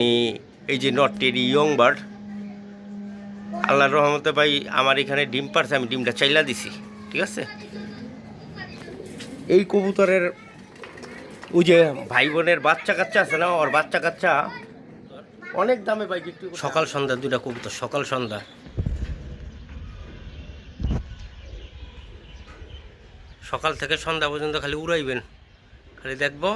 এই যে not teddy young bird, আল্লাহর রহমতে ভাই আমার এখানে ডিম পারছে, আমি ডিমটা চাইলা দিছি। ঠিক আছে, এই কবুতরের ওই যে ভাই বোনের বাচ্চা কাচ্চা আছে না, ওর বাচ্চা কাচ্চা অনেক দামে ভাই বিক্রি করে। সকাল সন্ধ্যা দুইটা কবুতর, সকাল সন্ধ্যা, সকাল থেকে সন্ধ্যা পর্যন্ত খালি উড়াইবেন, খালি দেখবো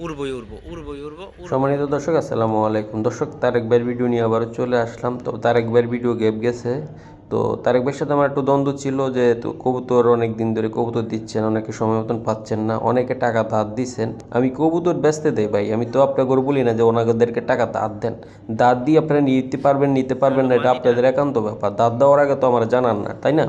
উড়বই উড়বো উড়বই উড়বো। সম্মানিত দর্শক, আসসালামু আলাইকুম। দর্শক, তারেক ভাইয়ের ভিডিও নিয়ে আবারও চলে আসলাম। তো তারেক ভাইয়ের ভিডিও গ্যাপ গেছে। তো তারেক ভাইয়ের সাথে আমার একটু দ্বন্দ্ব ছিল যে তো কবুতর অনেক দিন ধরে কবুতর দিচ্ছেন, অনেকে সময় মতন পাচ্ছেন না, অনেকে টাকা ধার দিচ্ছেন। আমি কবুতর বেচতে দেই ভাই, আমি তো আপনাকে বলি না যে ওনাদেরকে টাকা ধার দেন। ধার দিয়ে আপনারা নিতে পারবেন না, এটা আপনাদের একান্ত ব্যাপার। ধার দেওয়ার আগে তো আমার জানান না, তাই না?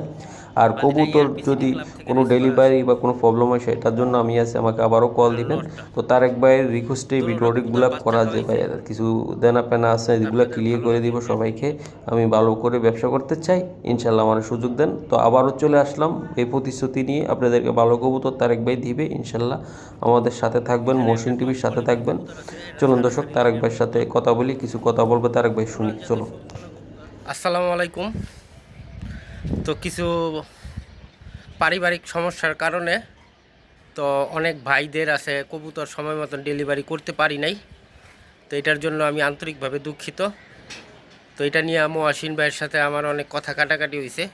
আর কবুতর যদি কোনো ডেলিভারি বা কোনো প্রবলেম হয় সেটার জন্য আমি আছি, আমাকে আবারও কল দিবেন। তো তারেক ভাইয়ের রিকোয়েস্টে ভিডিওগুলো করা যে ভাই কিছু দেনা পেনা আছে এগুলো ক্লিয়ার করে দিব সবাইকে। আমি ভালো করে ব্যবসা করতে চাই, ইনশাল্লাহ আমার সুযোগ দেন। তো আবারও চলে আসলাম এই প্রতিশ্রুতি নিয়ে, আপনাদেরকে ভালো কবুতর তারেক ভাই দিবে ইনশাল্লাহ। আমাদের সাথে থাকবেন, মহসিন টিভির সাথে থাকবেন। চলুন দর্শক, তারেক ভাইয়ের সাথে কথা বলি, কিছু কথা বলবো তারেক ভাই, শুনি চলুন। আসসালামু আলাইকুম। তো কিছু পারিবারিক সমস্যার কারণে তো অনেক ভাইদের আছে কবুতর সময় মতন ডেলিভারি করতে পারি নাই। তো এটার জন্য আমি আন্তরিকভাবে দুঃখিত। তো এটা নিয়ে মহসিন ভাইয়ের সাথে আমার অনেক কথা কাটাকাটি হয়েছে।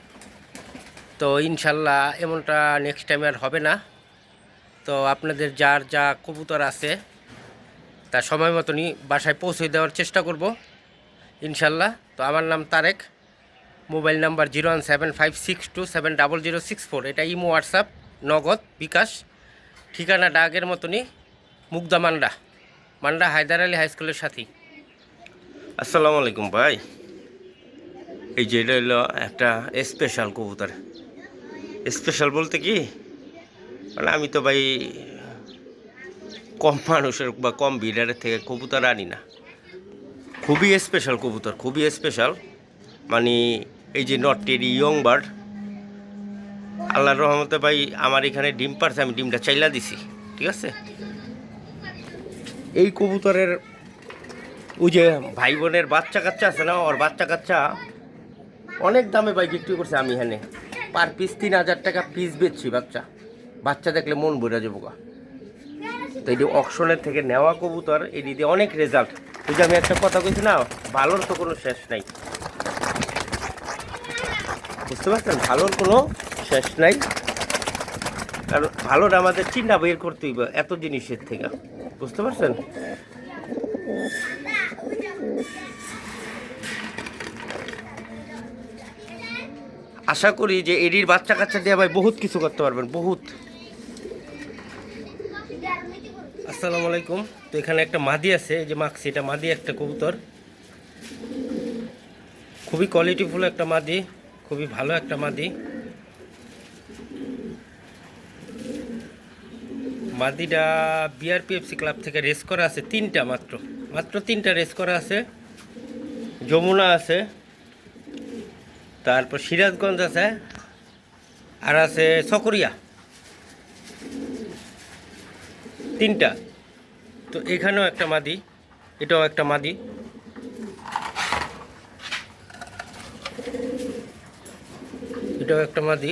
তো ইনশাল্লাহ এমনটা নেক্সট টাইম আর হবে না। তো আপনাদের যার যা কবুতর আছে তা সময় মতনই বাসায় পৌঁছে দেওয়ার চেষ্টা করব ইনশাল্লাহ। তো আমার নাম তারেক, মোবাইল নাম্বার 01756270064। এটা ইমো, হোয়াটসঅ্যাপ, নগদ, বিকাশ। ঠিকানা ডাকের মতনই, মুগদা মান্ডা হায়দার আলী হাই স্কুলের সাথী। আসসালামু আলাইকুম ভাই। এই যে এটা হলো একটা স্পেশাল কবুতর। স্পেশাল বলতে কি, মানে আমি তো ভাই কম মানুষের বা কম বিডারের থেকে কবুতর আনি না। খুবই স্পেশাল কবুতর, খুবই স্পেশাল। মানে এই যে নট টেডি ইয়ং বার্ড, আল্লাহর রহমতে ভাই আমার এখানে ডিম পারছে, আমি ডিমটা চাইলা দিছি। ঠিক আছে, এই কবুতরের ওই যে ভাই বোনের বাচ্চা কাচ্চা আছে না, ওর বাচ্চা কাচ্চা অনেক দামে ভাই বিক্রি করছে। আমি এখানে পার পিস 3000 টাকা পিস বেচছি। বাচ্চা দেখলে মন ভরে যাবো গা। তো এটি অকশনের থেকে নেওয়া কবুতর, এটি দিয়ে অনেক রেজাল্ট। ওই যে আমি একটা কথা কইছি না, ভালোর তো কোনো শেষ নাই। বুঝতে পারছেন, ভালোর কোনো শেষ নাই। কারণ ভালোটা আমাদের চিন্তা বের করতে হইব এত জিনিসের থেকে। বুঝতে পারছেন, আশা করি যে এডির বাচ্চা কাচ্চা দিয়ে ভাই বহুত কিছু করতে পারবেন, বহুত। আসসালামু আলাইকুম। তো এখানে একটা মাদি আছে, এই যে মাক্সি, এটা মাদি একটা কবুতর, খুবই কোয়ালিটিফুল একটা মাদি, খুবই ভালো একটা মাদি। মাদিটা বিআরপিএফসি ক্লাব থেকে রেস করা আছে তিনটা, মাত্র তিনটা রেস করা আছে। যমুনা আছে, তারপর সিরাজগঞ্জ আছে, আর আছে চকরিয়া, তিনটা। তো এখানেও একটা মাদি, এটাও একটা মাদি। এটাও একটা মাদি।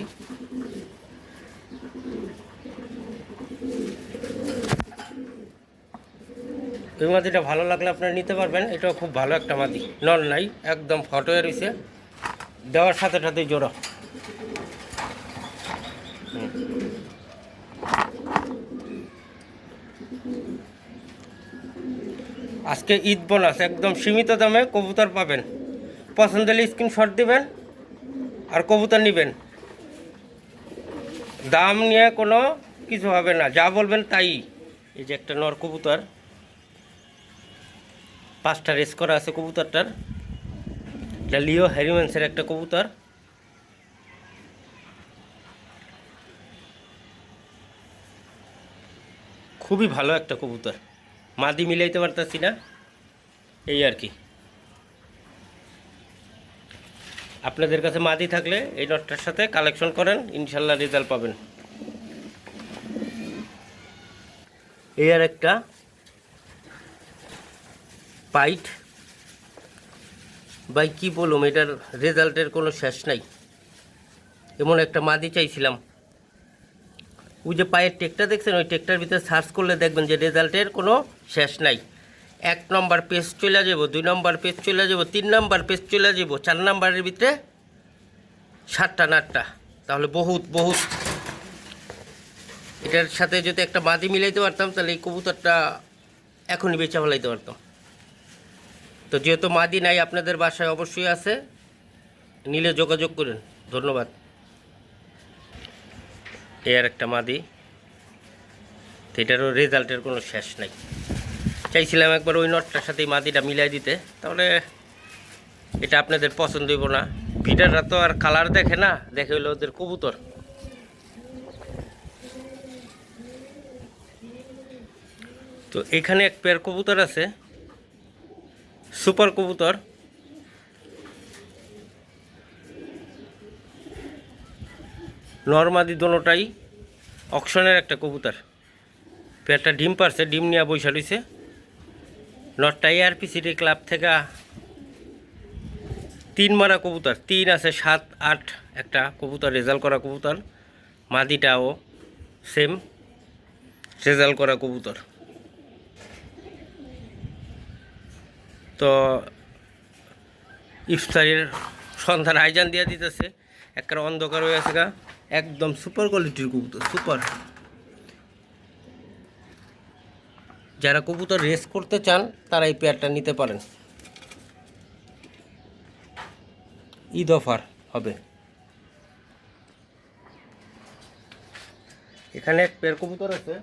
এই মাদিটা ভালো লাগলে আপনারা নিতে পারবেন। এটাও খুব ভালো একটা মাদি, নল নাই, একদম ফটো রয়েছে, দেওয়ার সাথে সাথেই জোড়া। আজকে ঈদ বোনাস, একদম সীমিত দামে কবুতর পাবেন। পছন্দ হলে স্ক্রিনশট দিবেন আর কবুতর নেবেন। দাম নিয়ে কোনো কিছু হবে না, যা বলবেন তাই। এই যে একটা নর কবুতর, 5টা রেস করা আছে কবুতরটার। এটা লিও হ্যারিমেন্সের একটা কবুতর। খুবই ভালো একটা কবুতর, মাদি মিলাইতে পারতেছি না, এই আর কি। আপনাদের কাছে মাদি থাকলে এই নটটার সাথে কালেকশন করেন, ইনশাল্লাহ রেজাল্ট পাবেন। এই আর একটা পাইট, ভাই কি বলুম, এটার রেজাল্টের কোনো শেষ নাই। এমন একটা মাদি চাইছিলাম। ওই যে পায়ের টেকটা দেখছেন, ওই টেকটার ভিতরে সার্চ করলে দেখবেন যে রেজাল্টের কোনো শেষ নাই। 1 নম্বর পেজ চলে যাব, 2 নম্বর পেজ চলে যাব, 3 নম্বর পেজ চলে যাব, 4 নম্বরের ভিতরে 7টা না 8টা। তাহলে বহুত বহুত। এটার সাথে যদি একটা মাদি মিলাইতে পারতাম তাহলে এই কবুতরটা এখনই বেচা ফেলাইতে পারতাম। তো যেহেতু মাদি নাই, আপনাদের বাসায় অবশ্যই আছে, নিলে যোগাযোগ করেন। ধন্যবাদ। এর একটা মাদি, এটারও রেজাল্টের কোনো শেষ নাই। চাইছিলাম একবার ওই নটটার সাথে এই মাদিটা মিলাই দিতে, তাহলে এটা আপনাদের পছন্দ হইব না। ভিটাররা তো আর কালার দেখে না, দেখে হইলো ওদের কবুতর। তো এখানে এক পেয়ার কবুতর আছে, সুপার কবুতর। নরমাদি দোনোটাই অকশনের একটা কবুতর। পেয়ারটা ডিম পারছে, ডিম নিয়ে বৈশা রয়েছে। নটটা ARP ক্লাব থেকে 3 মারা কবুতর, 3 আছে, 7, 8 একটা কবুতর রেজাল্ট করা কবুতর। মাদিটাও সেম রেজাল্ট করা কবুতর। তো ইফতারের সন্ধান আইজান দিয়া দিতেছে, একটা অন্ধকার হয়ে আছে গা। একদম সুপার কোয়ালিটির কবুতর, সুপার। যারা কবুতর রেস করতে চান তারা এই পেয়ারটা নিতে পারেন। ঈদ অফার হবে। এখানে এক পেয়ার কবুতর আছে,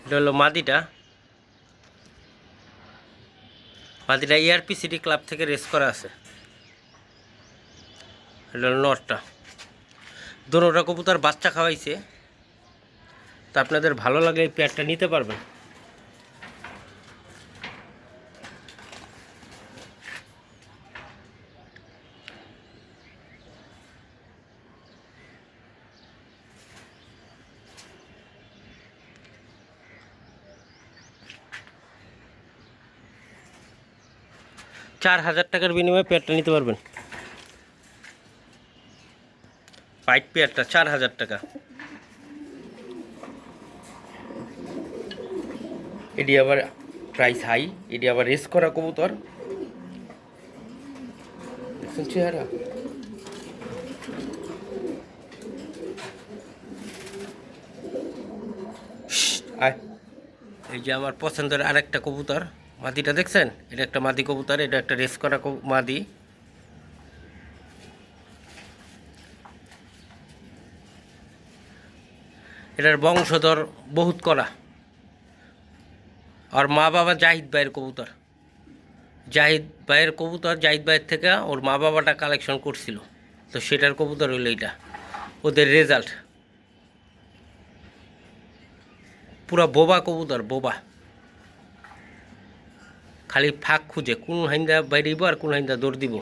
এটা হলো মাদিটা। মাদিটা ARP ক্লাব থেকে রেস করা আছে। এটা হলো নটটা। দোনোটা কবুতর বাচ্চা খাওয়াইছে। তা আপনাদের ভালো লাগলে এই পেয়ারটা নিতে পারবেন। $4,000 বিনিময়ে পেয়ারটা নিতে পারবেন। পাইট পেয়ারটা $4,000। এটি আবার প্রাইস হাই, এটি আবার রেস করা কবুতর। দেখছেন চেহারা। আয়, এই যে আমার পছন্দের আরেকটা কবুতর, মাদিটা দেখছেন? এটা একটা মাদি কবুতর, এটা একটা রেস করা মাদি। এটার বংশধর বহুত করা। আর মা বাবা জাহিদ ভাইয়ের কবুতর। জাহিদ ভাইয়ের কবুতর, জাহিদ ভাইয়ের থেকে ওর মা বাবাটা কালেকশন করছিল। তো সেটার কবুতর হইলো এইটা। ওদের রেজাল্ট পুরা বোবা কবুতর, বোবা। খালি ফাঁক খুঁজে কোন হাইন্দা বাইরেব আর কোন হাইন্দা দৌড় দিব।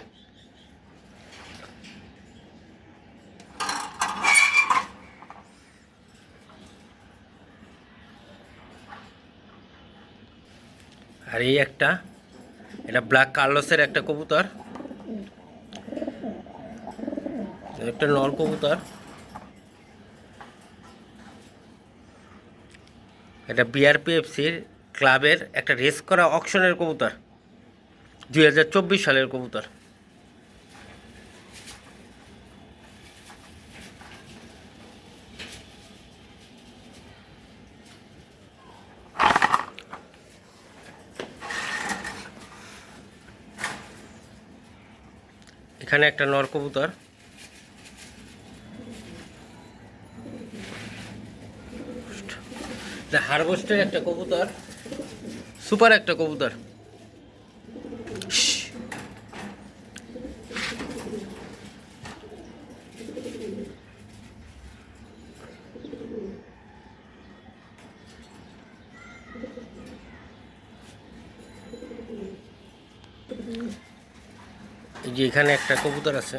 আর এই একটা, এটা ব্ল্যাক কার্লসের একটা কবুতর, একটা নর কবুতর। এটা BRPFCর ক্লাবের একটা রেস করা অকশনের কবুতর, 2024 সালের কবুতর। এখানে একটা নর কবুতর, হারভেস্টের একটা কবুতর, সুপার একটা কবুতর। এই যে এখানে একটা কবুতর আছে,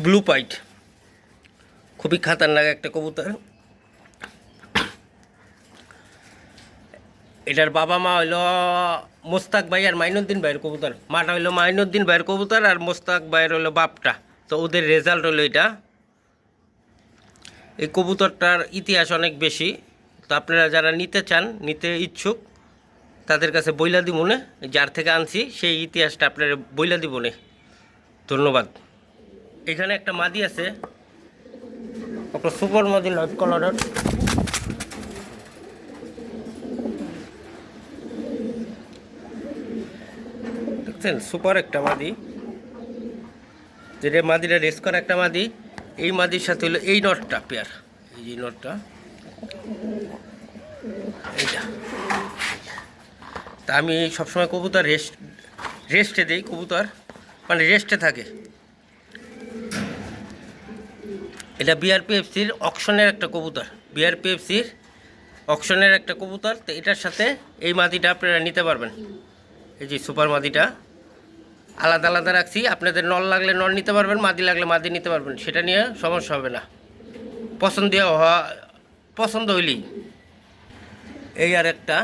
ব্লু পাইট, খুবই খাতারনাক একটা কবুতর। এটার বাবা মা হইল মোস্তাক ভাই আর মাইনুদ্দিন ভাইয়ের কবুতর। মাটা হইলো মাইনুদ্দিন ভাইয়ের কবুতর আর মোস্তাক ভাইয়ের হইলো বাপটা। তো ওদের রেজাল্ট হলো এটা। এই কবুতরটার ইতিহাস অনেক বেশি। তো আপনারা যারা নিতে চান, নিতে ইচ্ছুক, তাদের কাছে বইলা দিব না, যার থেকে আনছি সেই ইতিহাসটা আপনারা বইলা দিব না। ধন্যবাদ। এখানে একটা মাদি আছে, একটা সুপার মাদি, লাইট কালারের। দেখছেন, সুপার একটা মাদি, যেটা মাদিটা রেস করা একটা মাদি। এই মাদির সাথে হলো এই নটটা পেয়ার, এই যে নটটা, এইটা। তা আমি সবসময় কবুতর রেস্টে দিই, কবুতর মানে রেস্টে থাকে। এটা বিআরপিএফসির অকশনের একটা কবুতর, বিআরপিএফসির অকশনের একটা কবুতর। তো এটার সাথে এই মাদিটা আপনারা নিতে পারবেন। এই যে সুপার মাদিটা আলাদা আলাদা রাখছি, আপনাদের নল লাগলে নল নিতে পারবেন, মাদি লাগলে মাদি নিতে পারবেন, সেটা নিয়ে সমস্যা হবে না। পছন্দ হইলেই। এই আর একটা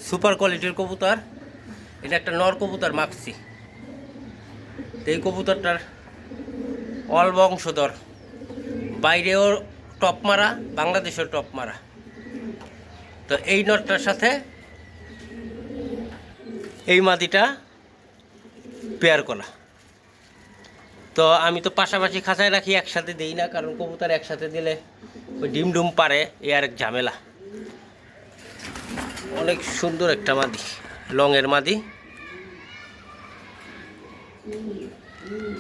সুপার কোয়ালিটির কবুতর, এটা একটা নর কবুতর মাখছি। এই কবুতরটার অল বংশধর, বাইরেও টপ মারা, বাংলাদেশেও টপ মারা। তো এই নটটার সাথে এই মাদিটা পেয়ার করা। তো আমি তো পাশাপাশি খাঁচায় রাখি, একসাথে দিই না, কারণ কবুতর একসাথে দিলে ওই ডিম ডুম পারে, এ আর এক ঝামেলা। অনেক সুন্দর একটা মাদি, লংয়ের মাদি।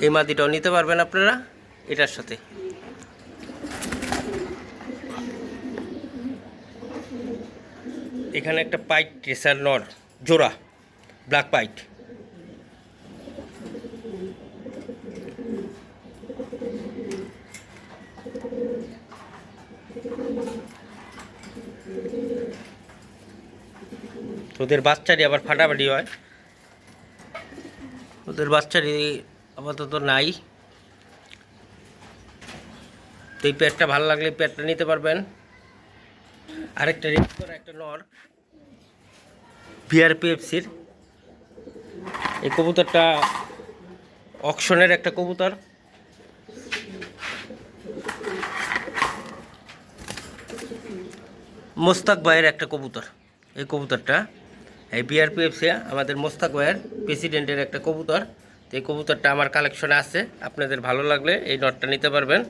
এই মাদিটাও নিতে পারবেন আপনারা এটার সাথে। এখানে একটা পাইট রেসার নর জোড়া, ব্ল্যাক পাইট। ওদের বাচ্চারই আবার ফাটাফাটি হয়, ওদের বাচ্চারই আপাতত নাই। তো এই পেয়ারটা ভালো লাগলে পেয়ারটা নিতে পারবেন। আরেকটা রেড করা একটা নর বিআরপিএফসির। এই কবুতরটা অকশনের একটা কবুতর। মোস্তাক ভাইয়ের একটা কবুতর। এই কবুতরটা এই বিআরপিএফসি আমাদের মোস্তাক ভাইয়ের প্রেসিডেন্টের একটা কবুতর। তো এই কবুতরটা আমার কালেকশনে আছে, আপনাদের ভালো লাগলে এই নটটা নিতে পারবেন।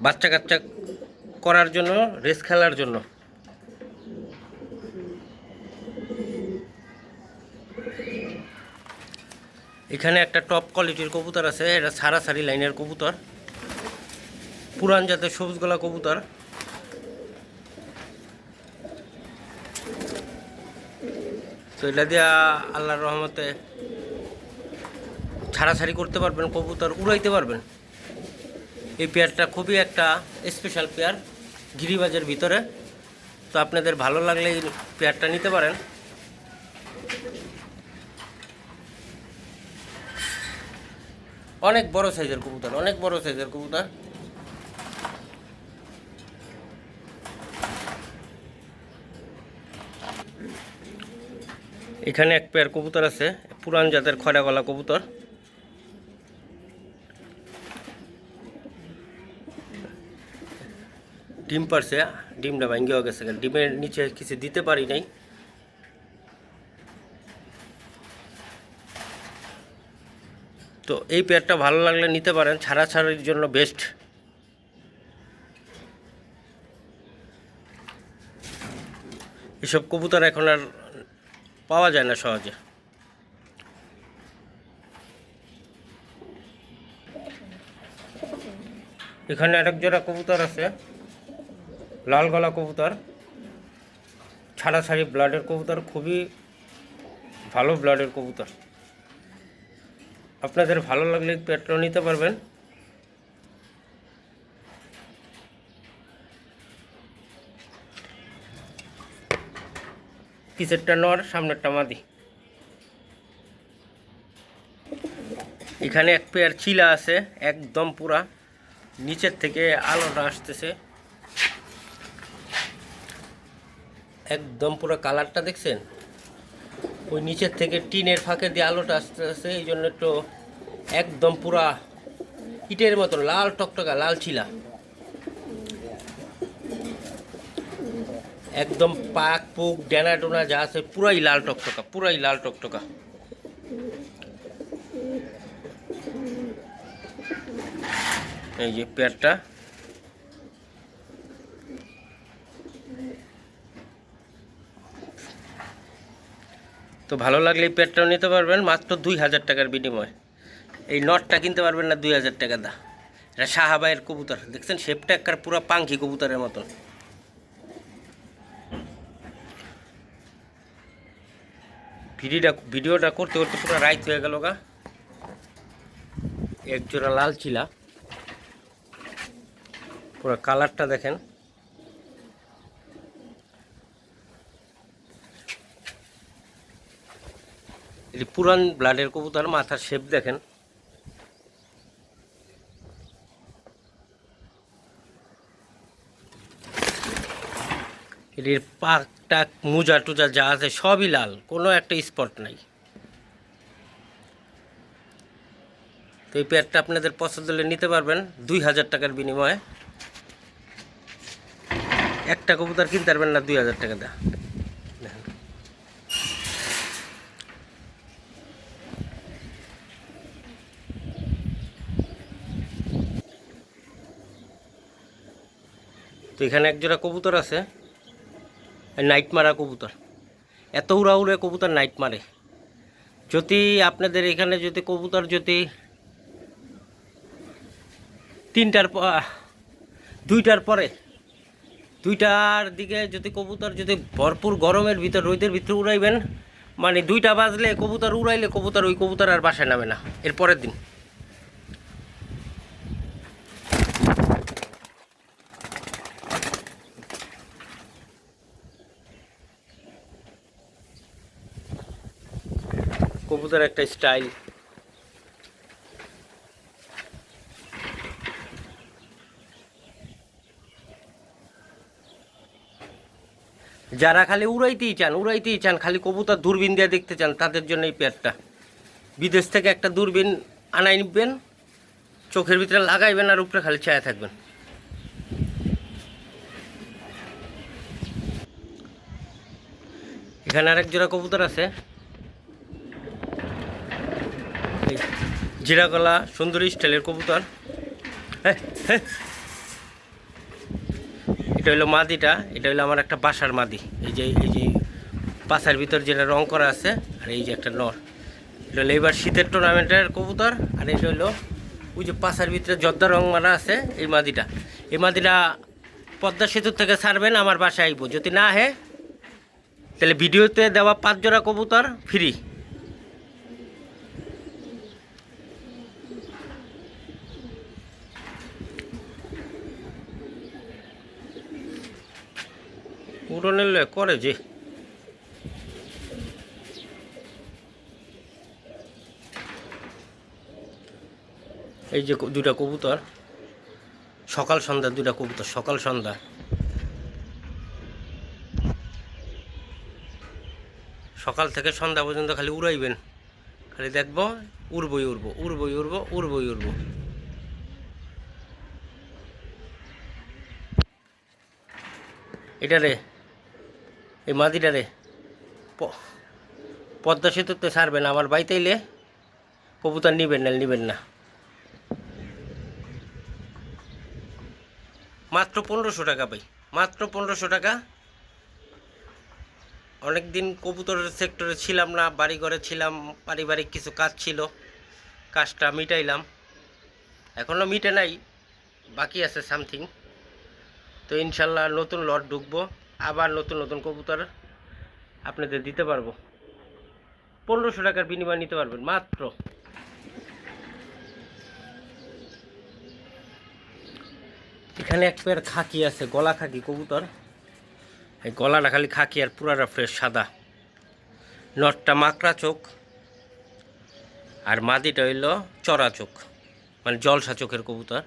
বাচ্চা কাচ্চা করার জন্য, রেস খেলার জন্য। এখানে একটা টপ কোয়ালিটির কবুতর আছে, এটা সারাসারি লাইনের কবুতর, পুরান জাতের সবুজ গলা কবুতর। তো এটা দিয়া আল্লাহর রহমতে ছাড়াছাড়ি করতে পারবেন, কবুতর উড়াইতে পারবেন। এই পেয়ারটা খুবই একটা স্পেশাল পেয়ার গিরিবাজের ভিতরে। তো আপনাদের ভালো লাগলে এই পেয়ারটা নিতে পারেন। অনেক বড় সাইজের কবুতর, অনেক বড় সাইজের কবুতর। এখানে এক পেয়ার কবুতর আছে, পুরান জাতের খয়রা গলা কবুতর। ডিম পারছে, ডিমটা ভাঙ্গিও গেছে, ডিমের নিচে কিছু দিতে পারি নাই। তো এই পেয়ারটা ভালো লাগলে নিতে পারেন, ছাড়াছাড়ির জন্য বেস্ট। এসব কবুতর এখন আর পাওয়া যায় না সহজে। এখানে আরেক জোড়া কবুতর আছে, লাল গলা কবুতর, ছাড়াছাড়ি ব্লাডের কবুতর, খুবই ভালো ব্লাডের কবুতর। আপনাদের ভালো লাগলে পেয়ারটাও নিতে পারবেন। পিছেরটা নর, সামনেরটা মাদি। এখানে এক পেয়ার চিলা আছে, একদম পুরা নিচের থেকে আলোটা আসতেছে, একদম পুরো কালারটা দেখছেন, ওই নিচের থেকে টিনের ফাঁকে দিয়ে আলোটা আসতেছে, এই জন্য একটু একদম পুরা ইটের মতন লাল টকটকা লাল চিলা, একদম পাক পুক ডেনা টোনা যা আছে পুরাই লাল টকটকা, পুরাই লাল টকটকা। এই যে পেয়ারটা, তো ভালো লাগলে এই পেয়ারটাও নিতে পারবেন মাত্র 2000 টাকার বিনিময়ে। এই নটটা কিনতে পারবেন না 2000 টাকা দা। এটা শাহাবাইয়ের কবুতর, দেখছেন শেপটা একবার পুরো পাঙ্খি কবুতরের মতন। ভিডিওটা করতে করতে পুরো রাইত হয়ে গেল গা। এক জোড়া লাল চিলা, পুরো কালারটা দেখেন, এটি পুরান ব্লাডের কবুতর, মাথার শেপ দেখেন, এটির পাক টাক মুজা টুজা যা আছে সবই লাল, কোনো একটা স্পট নাই। তো এই পেয়ারটা আপনাদের পছন্দ হলে নিতে পারবেন 2000 টাকার বিনিময়ে। একটা কবুতর কিনতে পারবেন না 2000 টাকা দা। তো এখানে একজোড়া কবুতর আছে, নাইট মারা কবুতর, এত উড়া উড়ে কবুতর নাইট মারে। যদি আপনাদের এখানে যদি কবুতর যদি 2টার পরে 2টার দিকে যদি কবুতর যদি ভরপুর গরমের ভিতর রোদের ভিতরে উড়াইবেন, মানে 2টা বাজলে কবুতর উড়াইলে কবুতর ওই কবুতর আর বাসায় নামে না এর পরের দিন। কবুতর একটা স্টাইল। যারা খালি উড়াইতেই চান, খালি কবুতর দূরবীন দিয়ে দেখতে চান, তাদের জন্য এই পেয়ারটা। বিদেশ থেকে একটা দূরবীন আনাই নিবেন, চোখের ভিতরে লাগাইবেন আর উপরে খালি ছায়া থাকবেন। এখানে আরেক জোড়া কবুতর আছে, এই জিরাগলা সুন্দরী স্টাইলের কবুতর। হ্যাঁ হ্যাঁ, এটা হলো মাদিটা, এটা হলো আমার একটা বাসার মাদি। এই যে পাশার ভিতর যেটা রং করা আছে, আর এই যে একটা নর, এটা হলো এবার শীতের টুর্নামেন্টের কবুতর। আর এটা হলো ওই যে পাশার ভিতরে জর্দা রং মারা আছে এই মাদিটা। এই মাদিটা পদ্মা সেতুর থেকে ছাড়বেন, আমার বাসায় আইব। যদি না হে তাহলে ভিডিওতে দেওয়া 5 জোড়া কবুতর ফ্রি। উড়নের করে যে এই যে 2টা কবুতর, সকাল সন্ধ্যা 2টা কবুতর, সকাল সন্ধ্যা। সকাল থেকে সন্ধ্যা পর্যন্ত খালি উড়াইবেন, খালি দেখবো উড়বই উড়বো, উড়বই উড়বো, উড়বই উড়বো। এটা রে, এই মাদিটা রে পদ্মা সেতুতে ছাড়বেন, আমার বাড়িতে এলে কবুতর নিবেন না। মাত্র 1500 টাকা ভাই, মাত্র 1500 টাকা। অনেক দিন কবুতরের সেক্টরে ছিলাম না, বাড়ি ঘরে ছিলাম, পারিবারিক কিছু কাজ ছিল, কাজটা মিটাইলাম, এখনও মিটে নাই, বাকি আছে সামথিং। তো ইনশাল্লাহ নতুন লট ঢুকবো, আবার নতুন নতুন কবুতর আপনাদের দিতে পারবো। 1500 টাকার বিনিময় নিতে পারবেন মাত্র। এখানে এক পেয়ার খাকি আছে, গলা খাকি কবুতর, এই গলাটা খালি খাকি আর পুরাটা ফ্রেশ সাদা। নটটা মাকড়া চোখ আর মাদিটা হইল চড়া চোখ, মানে জলসা চোখের কবুতর,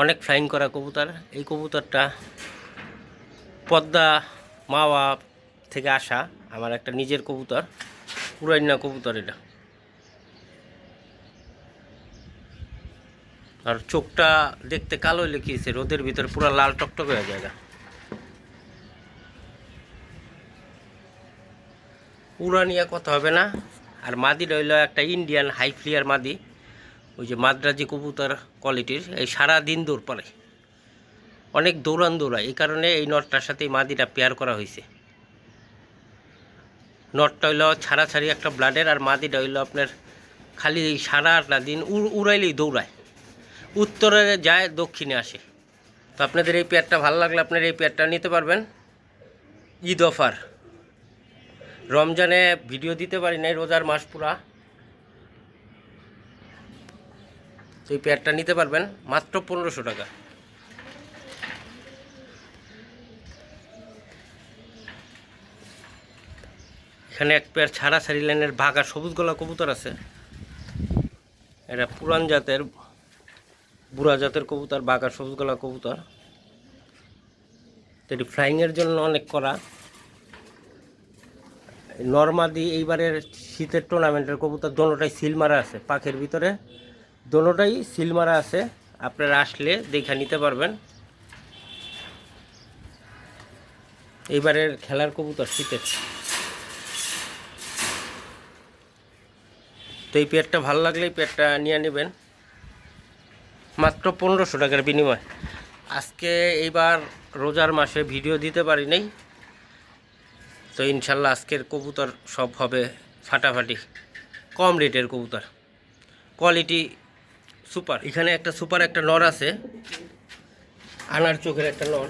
অনেক ফ্লাইং করা কবুতর। এই কবুতরটা পদ্মা মাওয়া থেকে আসা আমার একটা নিজের কবুতর, পুরাইনা কবুতর এটা। আর চোখটা দেখতে কালো লিখিয়েছে, রোদের ভিতরে পুরো লাল টকটক হয়ে যায়। উড়ানিয়া কথা হবে না। আর মাদি রইল একটা ইন্ডিয়ান হাই ফ্লিয়ার মাদি, ওই যে মাদ্রাজি কবুতর কোয়ালিটির। এই সারা দিন দৌড় পড়ে, অনেক দৌড়ায়, এই কারণে এই নটটার সাথে এই মাদিটা পেয়ার করা হয়েছে। নটটা হইল ছাড়াছাড়ি একটা ব্লাডের, আর মাদিটা হইল আপনার খালি সারাটা দিন উড়াইলেই দৌড়ায়, উত্তরে যায় দক্ষিণে আসে। তো আপনাদের এই পেয়ারটা ভালো লাগলে আপনারা এই পেয়ারটা নিতে পারবেন। ঈদ অফার, রমজানে ভিডিও দিতে পারি নাই, রোজার মাস পুরা। তো এই পেয়ারটা নিতে পারবেন মাত্র 1500 টাকা। এখানে এক পেয়ার ছাড়াছাড়ি লাইনের বাঘা সবুজ গলা কবুতর আছে। এটা পুরান জাতের বুড়া জাতের কবুতর, বাঘা সবুজ গলা কবুতর। এটি ফ্লাইংয়ের জন্য অনেক করা। নর্মাদি এইবারের শীতের টুর্নামেন্টের কবুতর দোনোটাই সিল মারা আছে, পাখের ভিতরে দোনোটাই সিল মারা আছে। আপনারা আসলে দেখে নিতে পারবেন। এইবারের খেলার কবুতর শীতের। তো এই পেয়ারটা ভালো লাগলে এই পেয়ারটা নিয়ে নেবেন মাত্র 1500 টাকার বিনিময়। আজকে এইবার রোজার মাসে ভিডিও দিতে পারি নাই, তো ইনশাল্লাহ আজকের কবুতর সব হবে ফাটাফাটি, কম রেটের কবুতর, কোয়ালিটি সুপার। এখানে একটা সুপার একটা নর আছে, আনার চোখের একটা নর।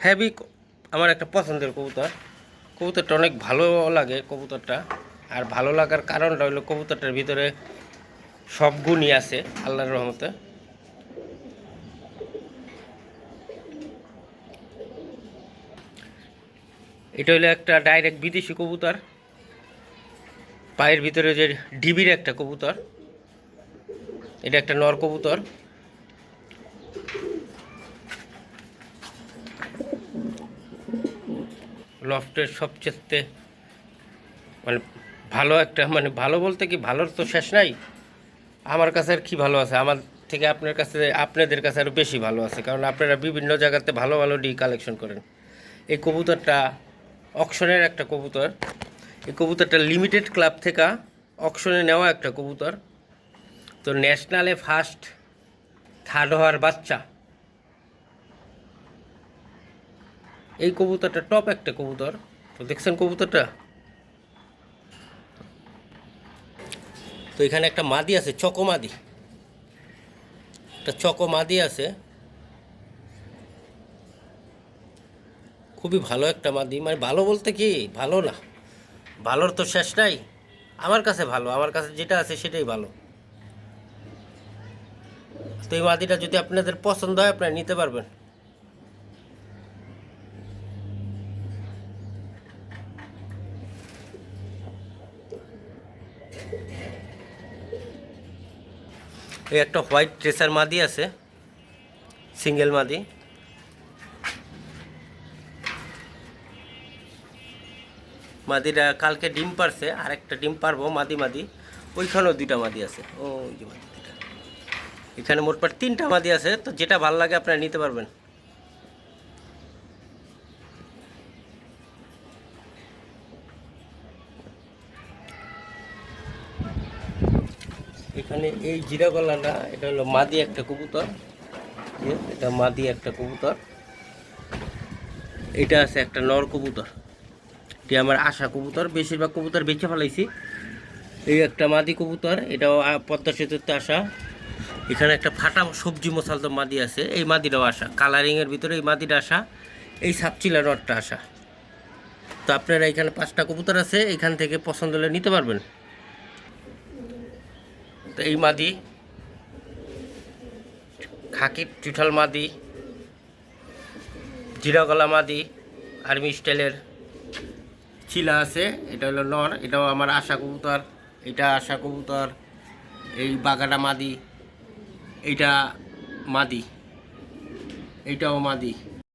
হেভি আমার একটা পছন্দের কবুতর। কবুতরটা অনেক ভালো লাগে কবুতরটা। আর ভালো লাগার কারণটা হলো কবুতরটার ভিতরে সব গুণই আছে আল্লাহর রহমতে। এটা হলো একটা ডাইরেক্ট বিদেশি কবুতর, পায়ের ভিতরে যে ডিবির একটা কবুতর। এটা একটা নর কবুতর। লফটের সবচেয়ে মানে ভালো একটা, মানে ভালো বলতে কি, ভালোর তো শেষ নাই। আমার কাছে আর কি ভালো আছে, আমার থেকে আপনার কাছে, আপনাদের কাছে আরও বেশি ভালো আছে, কারণ আপনারা বিভিন্ন জায়গাতে ভালো ভালো ডি কালেকশন করেন। এই কবুতরটা অকশনের একটা কবুতর। এই কবুতরটা লিমিটেড ক্লাব থেকে অকশনে নেওয়া একটা কবুতর। তো ন্যাশনালে ফার্স্ট থার্ড হওয়ার বাচ্চা। এই কবুতরটা টপ একটা কবুতর। তো দেখছেন কবুতরটা। তো এখানে একটা মাদি আছে, চকো মাদি, একটা চকো মাদি আছে, খুবই ভালো একটা মাদি। মানে ভালো বলতে কি, ভালো না, ভালোর তো শেষ নাই। আমার কাছে ভালো, আমার কাছে যেটা আছে সেটাই ভালো। তো এই মাদিটা যদি আপনাদের পছন্দ হয় আপনারা নিতে পারবেন। এই একটা হোয়াইট ট্রেসার মাদি আছে, সিঙ্গেল মাদি। মাদিরা কালকে ডিম পারছে, আর একটা ডিম পারবো মাদি। ওইখানেও 2টা মাদি আছে, ওই যে মাদি 2টা। এখানে মোটমাট 3টা মাদি আছে। তো যেটা ভালো লাগে আপনারা নিতে পারবেন। এখানে এই জিরা গলাটা, এটা হলো মাদি একটা কবুতর, এটা মাদি একটা কবুতর। এটা আছে একটা নর কবুতর, এটি আমার আশা কবুতর। বেশিরভাগ কবুতর বেঁচে ফেলাইছি। এই একটা মাদি কবুতর, এটাও পদ্মা সেতুতে আসা। এখানে একটা ফাটা সবজি মশালদম মাদি আছে, এই মাদিটাও আসা, কালারিংয়ের ভিতরে এই মাদিটা আসা, এই সাপচিলা নটটা আসা। তো আপনারা এখানে 5টা কবুতর আছে, এখান থেকে পছন্দ হলে নিতে পারবেন। তো এই মাদি খাকি চুঠাল মাদি, জিরা গলা মাদি, আর্মি স্টাইলের চিলা আছে, এটা হলো নর, এটাও আমার আশা কবুতর, এটা আশা কবুতর, এই বাগাটা মাদি, এইটা মাদি, এইটাও মাদি।